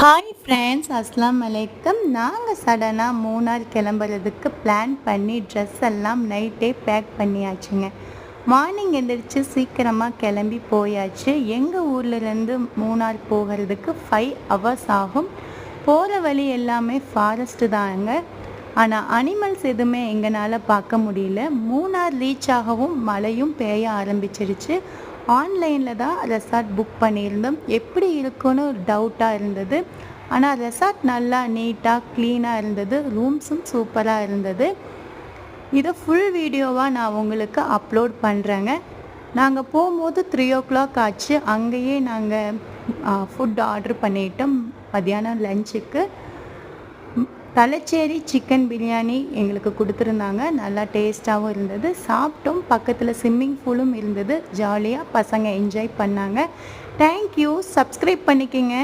Hi friends, அஸ்லாம் வலைக்கம். நாங்கள் சடனாக மூணார் கிளம்புறதுக்கு பிளான் பண்ணி ட்ரெஸ் எல்லாம் நைட்டே பேக் பண்ணியாச்சுங்க. மார்னிங் எந்திரிச்சு சீக்கிரமாக கிளம்பி போயாச்சு. எங்கள் ஊர்லேருந்து மூணார் போகிறதுக்கு 5 ஹவர்ஸ் ஆகும். போகிற வழி எல்லாமே ஃபாரஸ்ட்டு தாங்க. ஆனால் அனிமல்ஸ் எதுவுமே எங்களால் பார்க்க முடியல. மூணார் ரீச் ஆகவும் மழையும் பெய்ய ஆரம்பிச்சிருச்சு. ஆன்லைனில் தான் ரெசார்ட் புக் பண்ணியிருந்தோம். எப்படி இருக்குன்னு ஒரு டவுட்டாக இருந்தது. ஆனால் ரெசார்ட் நல்லா நீட்டாக க்ளீனாக இருந்தது. ரூம்ஸும் சூப்பராக இருந்தது. இதை ஃபுல் வீடியோவாக நான் உங்களுக்கு அப்லோட் பண்ணுறேங்க. நாங்கள் போகும்போது 3 o'clock ஆச்சு. அங்கேயே நாங்கள் ஃபுட் ஆர்டர் பண்ணிட்டோம். மத்தியானம் லஞ்சுக்கு தலச்சேரி சிக்கன் பிரியாணி எங்களுக்கு கொடுத்துருந்தாங்க. நல்லா டேஸ்ட்டாகவும் இருந்தது. சாப்பிட்டோம். பக்கத்தில் ஸ்விம்மிங் பூலும் இருந்தது. ஜாலியாக பசங்க என்ஜாய் பண்ணாங்க. தேங்க்யூ. சப்ஸ்கிரைப் பண்ணிக்கங்க.